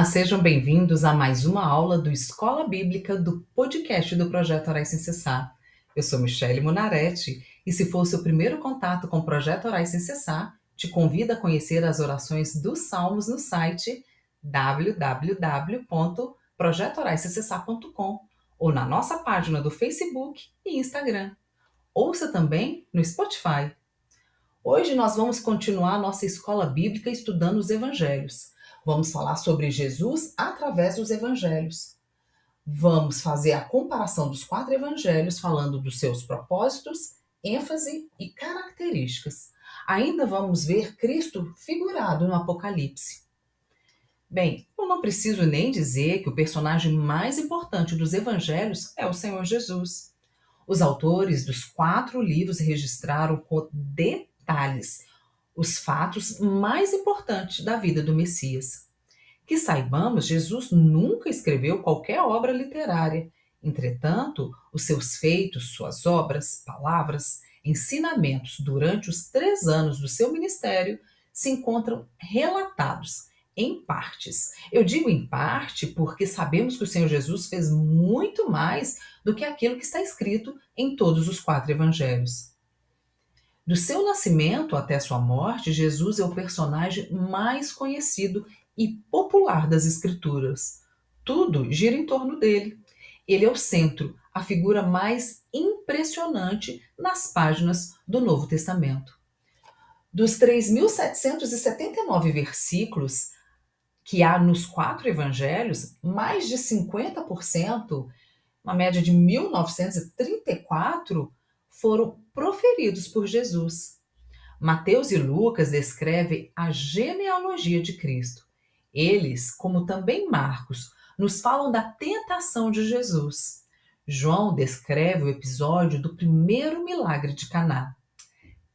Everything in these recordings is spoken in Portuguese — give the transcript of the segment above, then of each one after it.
Sejam bem-vindos a mais uma aula do Escola Bíblica do podcast do Projeto Orar Sem Cessar. Eu sou Michele Munaretti e se for o seu primeiro contato com o Projeto Orar Sem Cessar, te convido a conhecer as orações dos Salmos no site www.projetoraissemcessar.com ou na nossa página do Facebook e Instagram. Ouça também no Spotify. Hoje nós vamos continuar nossa escola bíblica estudando os evangelhos. Vamos falar sobre Jesus através dos evangelhos. Vamos fazer a comparação dos 4 evangelhos, falando dos seus propósitos, ênfase e características. Ainda vamos ver Cristo figurado no Apocalipse. Bem, eu não preciso nem dizer que o personagem mais importante dos evangelhos é o Senhor Jesus. Os autores dos 4 livros registraram com detalhes os fatos mais importantes da vida do Messias. Que saibamos, Jesus nunca escreveu qualquer obra literária. Entretanto, os seus feitos, suas obras, palavras, ensinamentos durante os 3 anos do seu ministério se encontram relatados em partes. Eu digo em parte porque sabemos que o Senhor Jesus fez muito mais do que aquilo que está escrito em todos os 4 evangelhos. Do seu nascimento até sua morte, Jesus é o personagem mais conhecido e popular das Escrituras. Tudo gira em torno dele. Ele é o centro, a figura mais impressionante nas páginas do Novo Testamento. Dos 3.779 versículos que há nos 4 evangelhos, mais de 50%, uma média de 1934, foram proferidos por Jesus. Mateus e Lucas descrevem a genealogia de Cristo. Eles, como também Marcos, nos falam da tentação de Jesus. João descreve o episódio do primeiro milagre de Caná.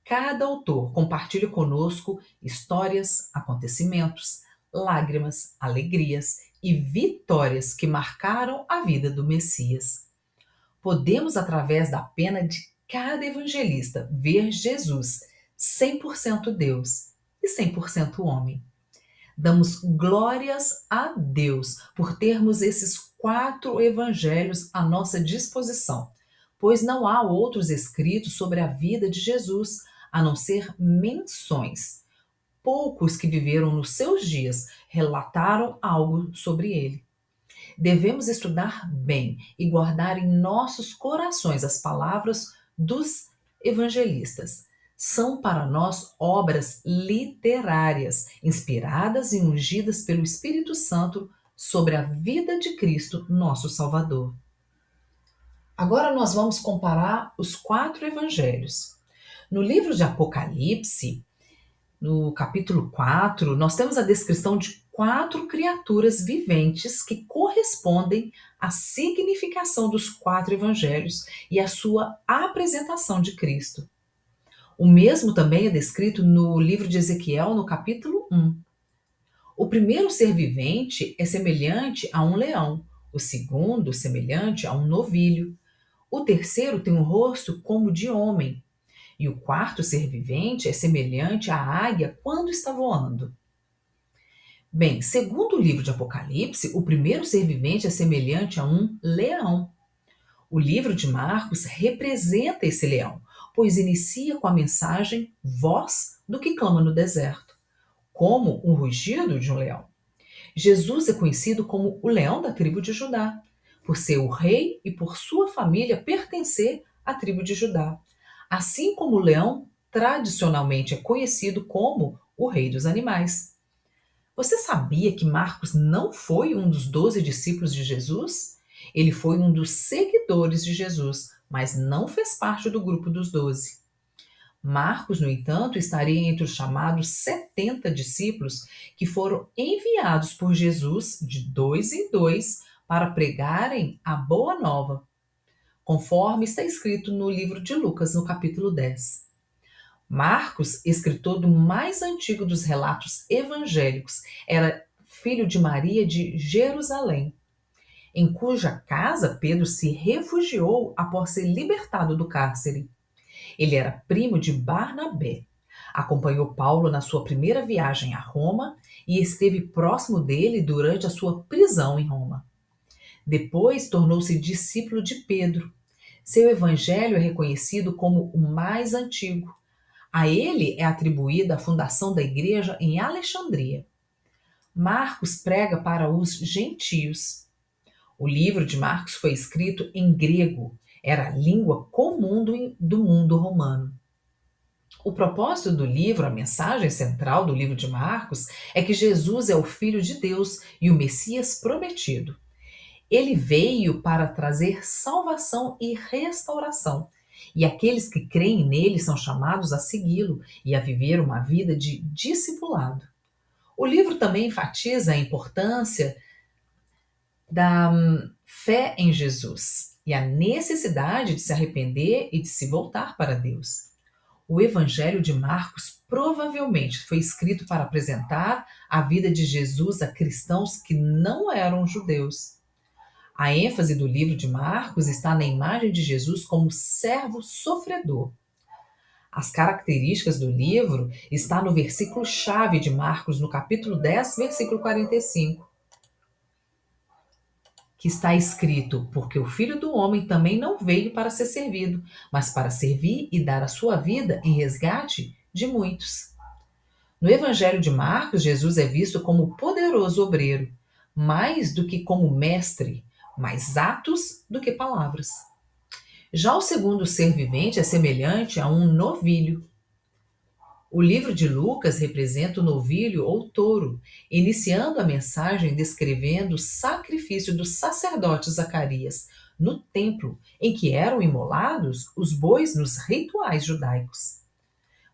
Cada autor compartilha conosco histórias, acontecimentos, lágrimas, alegrias e vitórias que marcaram a vida do Messias. Podemos, através da pena de cada evangelista, ver Jesus 100% Deus e 100% homem. Damos glórias a Deus por termos esses 4 evangelhos à nossa disposição, pois não há outros escritos sobre a vida de Jesus, a não ser menções. Poucos que viveram nos seus dias relataram algo sobre ele. Devemos estudar bem e guardar em nossos corações as palavras dos evangelistas. São para nós obras literárias, inspiradas e ungidas pelo Espírito Santo sobre a vida de Cristo, nosso Salvador. Agora nós vamos comparar os 4 evangelhos. No livro de Apocalipse, no capítulo 4, nós temos a descrição de 4 criaturas viventes que correspondem à significação dos 4 evangelhos e à sua apresentação de Cristo. O mesmo também é descrito no livro de Ezequiel, no capítulo 1. O primeiro ser vivente é semelhante a um leão, o segundo semelhante a um novilho, o terceiro tem um rosto como de homem, e o quarto ser vivente é semelhante à águia quando está voando. Bem, segundo o livro de Apocalipse, o primeiro ser vivente é semelhante a um leão. O livro de Marcos representa esse leão, pois inicia com a mensagem voz do que clama no deserto, como um rugido de um leão. Jesus é conhecido como o leão da tribo de Judá, por ser o rei e por sua família pertencer à tribo de Judá. Assim como o leão tradicionalmente é conhecido como o rei dos animais. Você sabia que Marcos não foi um dos 12 discípulos de Jesus? Ele foi um dos seguidores de Jesus, mas não fez parte do grupo dos 12. Marcos, no entanto, estaria entre os chamados 70 discípulos que foram enviados por Jesus de 2 em 2 para pregarem a boa nova, conforme está escrito no livro de Lucas, no capítulo 10. Marcos, escritor do mais antigo dos relatos evangélicos, era filho de Maria de Jerusalém, em cuja casa Pedro se refugiou após ser libertado do cárcere. Ele era primo de Barnabé. Acompanhou Paulo na sua primeira viagem a Roma e esteve próximo dele durante a sua prisão em Roma. Depois tornou-se discípulo de Pedro. Seu evangelho é reconhecido como o mais antigo. A ele é atribuída a fundação da igreja em Alexandria. Marcos prega para os gentios. O livro de Marcos foi escrito em grego, era a língua comum do mundo romano. O propósito do livro, a mensagem central do livro de Marcos, é que Jesus é o Filho de Deus e o Messias prometido. Ele veio para trazer salvação e restauração, e aqueles que creem nele são chamados a segui-lo e a viver uma vida de discipulado. O livro também enfatiza a importância da fé em Jesus e a necessidade de se arrepender e de se voltar para Deus. O Evangelho de Marcos provavelmente foi escrito para apresentar a vida de Jesus a cristãos que não eram judeus. A ênfase do livro de Marcos está na imagem de Jesus como servo sofredor. As características do livro estão no versículo-chave de Marcos, no capítulo 10, versículo 45, que está escrito: porque o Filho do Homem também não veio para ser servido, mas para servir e dar a sua vida em resgate de muitos. No Evangelho de Marcos, Jesus é visto como poderoso obreiro, mais do que como mestre, mais atos do que palavras. Já o segundo ser vivente é semelhante a um novilho. O livro de Lucas representa o novilho ou touro, iniciando a mensagem descrevendo o sacrifício do sacerdote Zacarias no templo, em que eram imolados os bois nos rituais judaicos.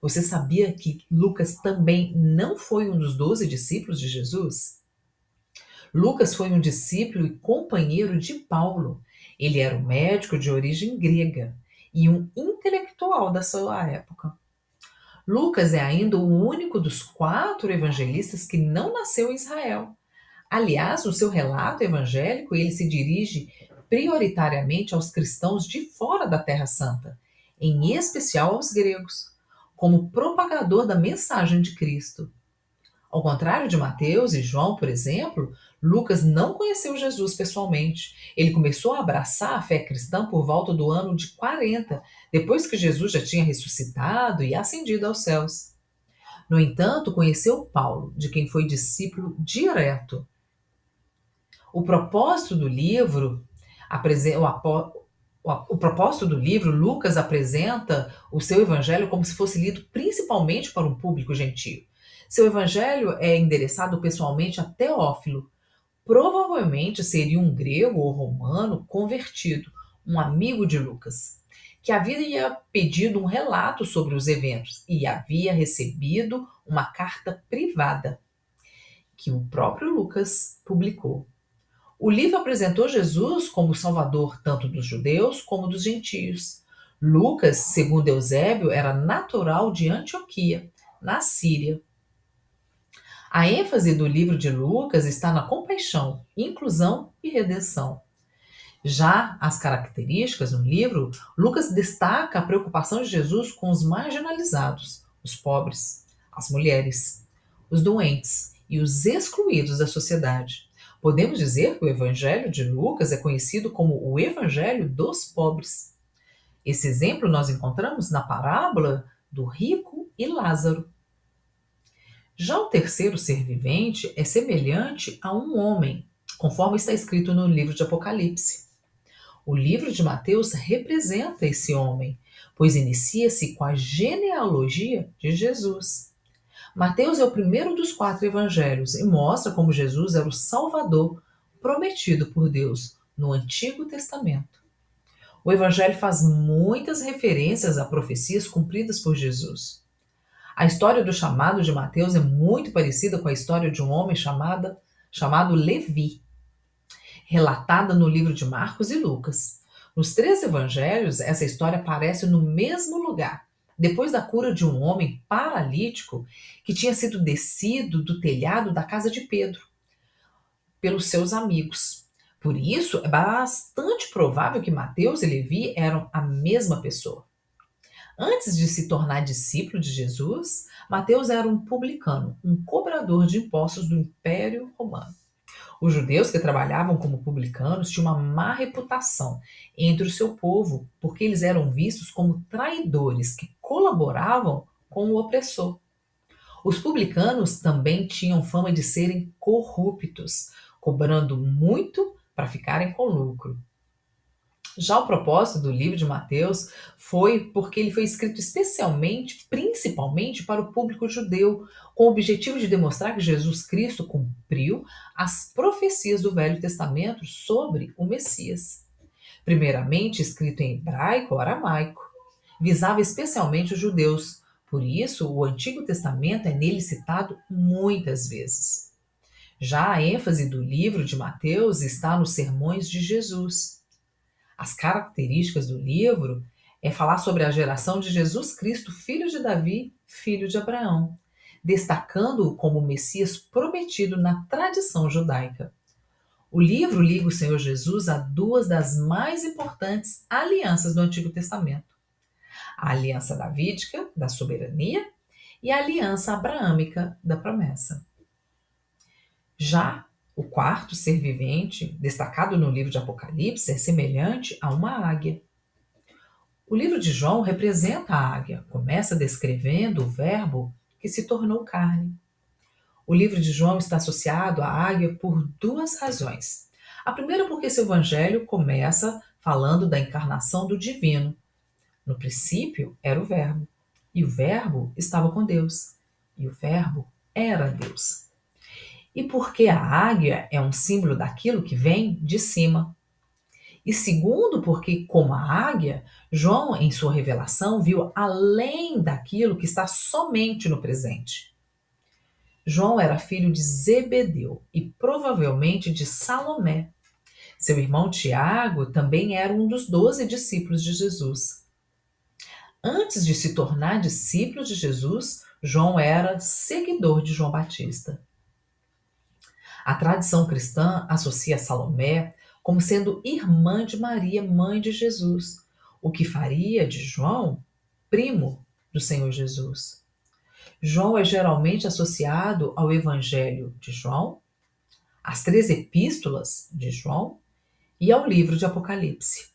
Você sabia que Lucas também não foi um dos 12 discípulos de Jesus? Lucas foi um discípulo e companheiro de Paulo. Ele era um médico de origem grega e um intelectual da sua época. Lucas é ainda o único dos 4 evangelistas que não nasceu em Israel. Aliás, no seu relato evangélico, ele se dirige prioritariamente aos cristãos de fora da Terra Santa, em especial aos gregos, como propagador da mensagem de Cristo. Ao contrário de Mateus e João, por exemplo, Lucas não conheceu Jesus pessoalmente. Ele começou a abraçar a fé cristã por volta do ano de 40, depois que Jesus já tinha ressuscitado e ascendido aos céus. No entanto, conheceu Paulo, de quem foi discípulo direto. O propósito do livro, o propósito do livro, Lucas apresenta o seu evangelho como se fosse lido principalmente para um público gentio. Seu evangelho é endereçado pessoalmente a Teófilo. Provavelmente seria um grego ou romano convertido, um amigo de Lucas, que havia pedido um relato sobre os eventos e havia recebido uma carta privada que o próprio Lucas publicou. O livro apresentou Jesus como Salvador tanto dos judeus como dos gentios. Lucas, segundo Eusébio, era natural de Antioquia, na Síria. A ênfase do livro de Lucas está na compaixão, inclusão e redenção. Já as características no livro, Lucas destaca a preocupação de Jesus com os marginalizados, os pobres, as mulheres, os doentes e os excluídos da sociedade. Podemos dizer que o Evangelho de Lucas é conhecido como o Evangelho dos pobres. Esse exemplo nós encontramos na parábola do rico e Lázaro. Já o terceiro ser vivente é semelhante a um homem, conforme está escrito no livro de Apocalipse. O livro de Mateus representa esse homem, pois inicia-se com a genealogia de Jesus. Mateus é o primeiro dos 4 evangelhos e mostra como Jesus era o Salvador prometido por Deus no Antigo Testamento. O evangelho faz muitas referências a profecias cumpridas por Jesus. A história do chamado de Mateus é muito parecida com a história de um homem chamado Levi, relatada no livro de Marcos e Lucas. Nos 3 evangelhos, essa história aparece no mesmo lugar, depois da cura de um homem paralítico que tinha sido descido do telhado da casa de Pedro pelos seus amigos. Por isso, é bastante provável que Mateus e Levi eram a mesma pessoa. Antes de se tornar discípulo de Jesus, Mateus era um publicano, um cobrador de impostos do Império Romano. Os judeus que trabalhavam como publicanos tinham uma má reputação entre o seu povo, porque eles eram vistos como traidores que colaboravam com o opressor. Os publicanos também tinham fama de serem corruptos, cobrando muito para ficarem com lucro. Já o propósito do livro de Mateus foi porque ele foi escrito especialmente, principalmente para o público judeu, com o objetivo de demonstrar que Jesus Cristo cumpriu as profecias do Velho Testamento sobre o Messias. Primeiramente escrito em hebraico ou aramaico, visava especialmente os judeus. Por isso, o Antigo Testamento é nele citado muitas vezes. Já a ênfase do livro de Mateus está nos sermões de Jesus. As características do livro é falar sobre a geração de Jesus Cristo, filho de Davi, filho de Abraão, destacando-o como o Messias prometido na tradição judaica. O livro liga o Senhor Jesus a duas das mais importantes alianças do Antigo Testamento: a aliança davídica, da soberania, e a aliança abraâmica, da promessa. Já o quarto ser vivente, destacado no livro de Apocalipse, é semelhante a uma águia. O livro de João representa a águia, começa descrevendo o Verbo que se tornou carne. O livro de João está associado à águia por duas razões. A primeira, porque seu evangelho começa falando da encarnação do divino. No princípio era o Verbo, e o Verbo estava com Deus, e o Verbo era Deus. E porque a águia é um símbolo daquilo que vem de cima. E segundo, porque, como a águia, João, em sua revelação, viu além daquilo que está somente no presente. João era filho de Zebedeu e provavelmente de Salomé. Seu irmão Tiago também era um dos 12 discípulos de Jesus. Antes de se tornar discípulo de Jesus, João era seguidor de João Batista. A tradição cristã associa Salomé como sendo irmã de Maria, mãe de Jesus, o que faria de João primo do Senhor Jesus. João é geralmente associado ao Evangelho de João, às 3 epístolas de João e ao livro de Apocalipse.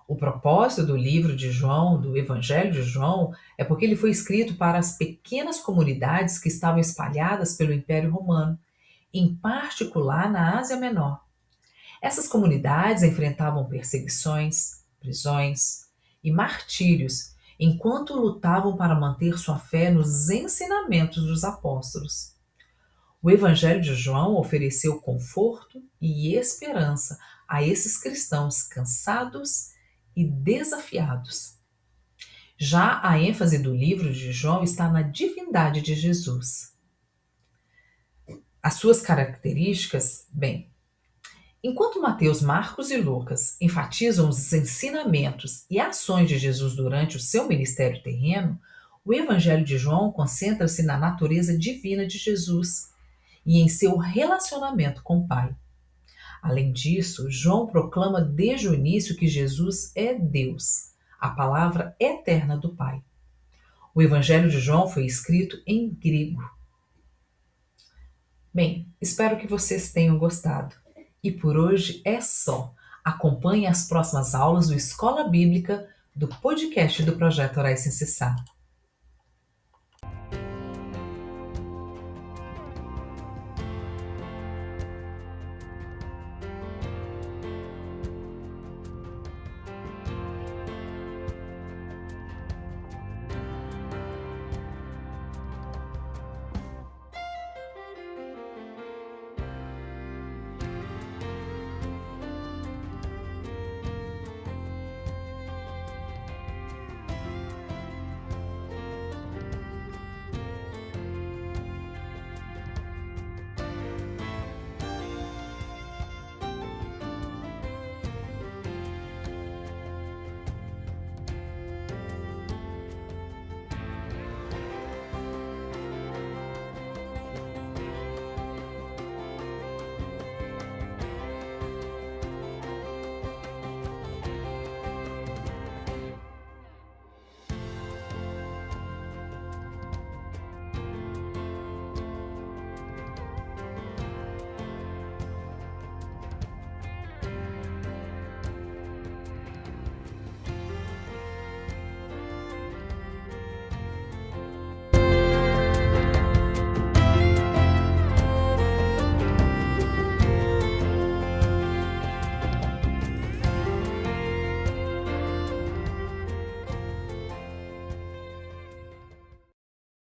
O propósito do livro de João, do Evangelho de João, é porque ele foi escrito para as pequenas comunidades que estavam espalhadas pelo Império Romano, em particular na Ásia Menor. Essas comunidades enfrentavam perseguições, prisões e martírios, enquanto lutavam para manter sua fé nos ensinamentos dos apóstolos. O Evangelho de João ofereceu conforto e esperança a esses cristãos cansados e desafiados. Já a ênfase do livro de João está na divindade de Jesus. As suas características, bem, enquanto Mateus, Marcos e Lucas enfatizam os ensinamentos e ações de Jesus durante o seu ministério terreno, o Evangelho de João concentra-se na natureza divina de Jesus e em seu relacionamento com o Pai. Além disso, João proclama desde o início que Jesus é Deus, a palavra eterna do Pai. O Evangelho de João foi escrito em grego. Bem, espero que vocês tenham gostado. E por hoje é só. Acompanhe as próximas aulas do Escola Bíblica do podcast do Projeto Orais Sem Cessar.